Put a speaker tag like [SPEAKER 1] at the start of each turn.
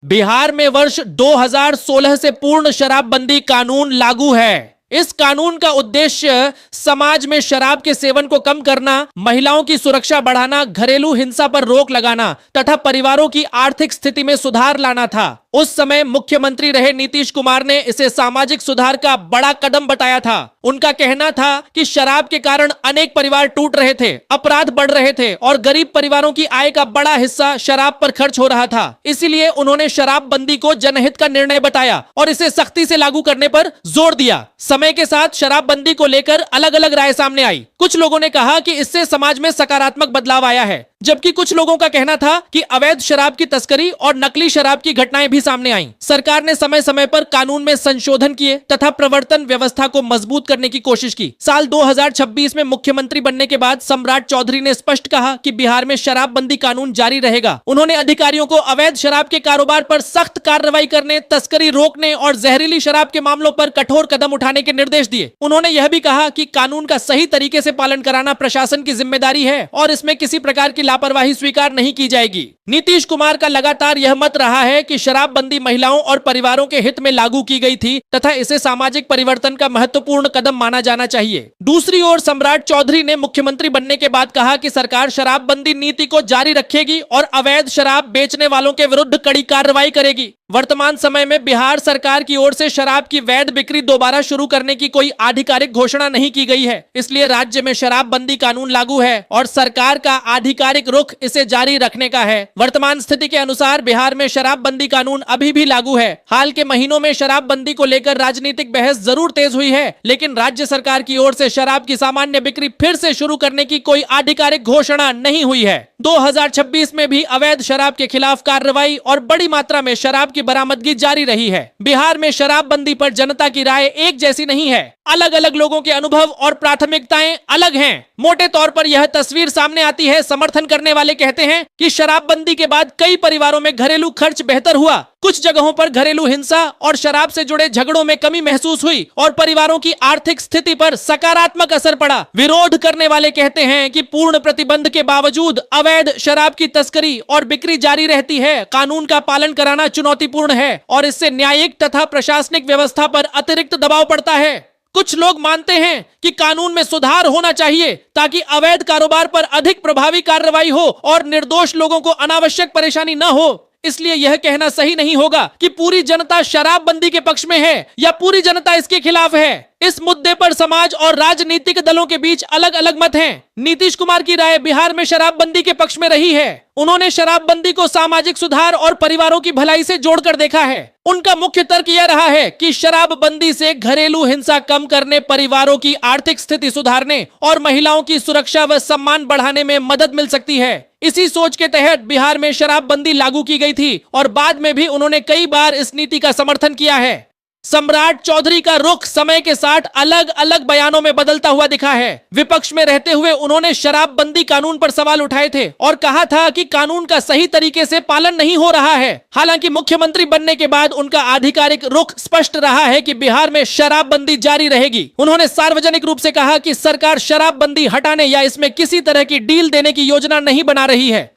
[SPEAKER 1] बिहार में वर्ष 2016 से पूर्ण शराबबंदी कानून लागू है। इस कानून का उद्देश्य समाज में शराब के सेवन को कम करना, महिलाओं की सुरक्षा बढ़ाना, घरेलू हिंसा पर रोक लगाना तथा परिवारों की आर्थिक स्थिति में सुधार लाना था। उस समय मुख्यमंत्री रहे नीतीश कुमार ने इसे सामाजिक सुधार का बड़ा कदम बताया था। उनका कहना था कि शराब के कारण अनेक परिवार टूट रहे थे, अपराध बढ़ रहे थे और गरीब परिवारों की आय का बड़ा हिस्सा शराब पर खर्च हो रहा था। इसीलिए उन्होंने शराबबंदी को जनहित का निर्णय बताया और इसे सख्ती से लागू करने पर जोर दिया। समय के साथ शराबबंदी को लेकर अलग अलग राय सामने आई। कुछ लोगों ने कहा कि इससे समाज में सकारात्मक बदलाव आया है, जबकि कुछ लोगों का कहना था कि अवैध शराब की तस्करी और नकली शराब की घटनाएं भी सामने आईं। सरकार ने समय समय पर कानून में संशोधन किए तथा प्रवर्तन व्यवस्था को मजबूत करने की कोशिश की। साल 2026 में मुख्यमंत्री बनने के बाद सम्राट चौधरी ने स्पष्ट कहा कि बिहार में शराबबंदी कानून जारी रहेगा। उन्होंने अधिकारियों को अवैध शराब के कारोबार पर सख्त कार्रवाई करने, तस्करी रोकने और जहरीली शराब के मामलों पर कठोर कदम उठाने के निर्देश दिए। उन्होंने यह भी कहा कि कानून का सही तरीके से पालन कराना प्रशासन की जिम्मेदारी है और इसमें किसी प्रकार की लापरवाही स्वीकार नहीं की जाएगी। नीतीश कुमार का लगातार यह मत रहा है कि शराबबंदी महिलाओं और परिवारों के हित में लागू की गई थी तथा इसे सामाजिक परिवर्तन का महत्वपूर्ण कदम माना जाना चाहिए। दूसरी ओर सम्राट चौधरी ने मुख्यमंत्री बनने के बाद कहा कि सरकार शराबबंदी नीति को जारी रखेगी और अवैध शराब बेचने वालों के विरुद्ध कड़ी कार्रवाई करेगी। वर्तमान समय में बिहार सरकार की ओर से शराब की वैध बिक्री दोबारा शुरू करने की कोई आधिकारिक घोषणा नहीं की गई है, इसलिए राज्य में शराबबंदी कानून लागू है और सरकार का आधिकारिक रुख इसे जारी रखने का है। वर्तमान स्थिति के अनुसार बिहार में शराबबंदी कानून अभी भी लागू है। हाल के महीनों में शराबबंदी को लेकर राजनीतिक बहस जरूर तेज हुई है, लेकिन राज्य सरकार की ओर से शराब की सामान्य बिक्री फिर से शुरू करने की कोई आधिकारिक घोषणा नहीं हुई है। 2026 में भी अवैध शराब के खिलाफ कार्रवाई और बड़ी मात्रा में शराब की बरामदगी जारी रही है। बिहार में शराबबंदी पर जनता की राय एक जैसी नहीं है। अलग अलग लोगों के अनुभव और प्राथमिकताएं अलग हैं। मोटे तौर पर यह तस्वीर सामने आती है। समर्थन करने वाले कहते हैं कि शराबबंदी के बाद कई परिवारों में घरेलू खर्च बेहतर हुआ, कुछ जगहों पर घरेलू हिंसा और शराब से जुड़े झगड़ों में कमी महसूस हुई और परिवारों की आर्थिक स्थिति पर सकारात्मक असर पड़ा। विरोध करने वाले कहते हैं कि पूर्ण प्रतिबंध के बावजूद अवैध शराब की तस्करी और बिक्री जारी रहती है। कानून का पालन कराना चुनौतीपूर्ण है और इससे न्यायिक तथा प्रशासनिक व्यवस्था पर अतिरिक्त दबाव पड़ता है। कुछ लोग मानते हैं कि कानून में सुधार होना चाहिए ताकि अवैध कारोबार पर अधिक प्रभावी कार्रवाई हो और निर्दोष लोगों को अनावश्यक परेशानी न हो। इसलिए यह कहना सही नहीं होगा कि पूरी जनता शराबबंदी के पक्ष में है या पूरी जनता इसके खिलाफ है। इस मुद्दे पर समाज और राजनीतिक दलों के बीच अलग अलग मत हैं। नीतीश कुमार की राय बिहार में शराबबंदी के पक्ष में रही है। उन्होंने शराबबंदी को सामाजिक सुधार और परिवारों की भलाई से जोड़कर देखा है। उनका मुख्य तर्क यह रहा है कि शराबबंदी से घरेलू हिंसा कम करने, परिवारों की आर्थिक स्थिति सुधारने और महिलाओं की सुरक्षा व सम्मान बढ़ाने में मदद मिल सकती है। इसी सोच के तहत बिहार में शराबबंदी लागू की गई थी और बाद में भी उन्होंने कई बार इस नीति का समर्थन किया है। सम्राट चौधरी का रुख समय के साथ अलग अलग बयानों में बदलता हुआ दिखा है। विपक्ष में रहते हुए उन्होंने शराबबंदी कानून पर सवाल उठाए थे और कहा था कि कानून का सही तरीके से पालन नहीं हो रहा है। हालांकि मुख्यमंत्री बनने के बाद उनका आधिकारिक रुख स्पष्ट रहा है कि बिहार में शराबबंदी जारी रहेगी। उन्होंने सार्वजनिक रूप से कहा कि सरकार शराबबंदी हटाने या इसमें किसी तरह की डील देने की योजना नहीं बना रही है।